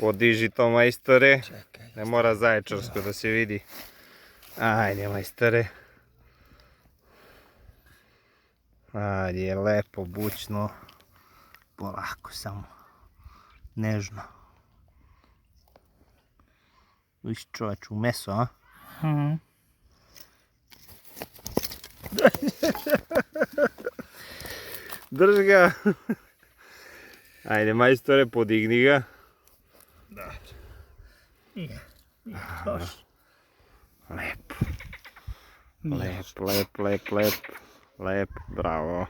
Podiži to, majstore. Čekaj. Ne mora zaječarsko da se vidi. Ajde, majstore. Ajde, lepo, bučno. Polako samo. Nežno. Viš čovječ, u meso, a? Drž ga. Ajde, majstore, podigni ga. Da. Još. Lep. Lep, bravo.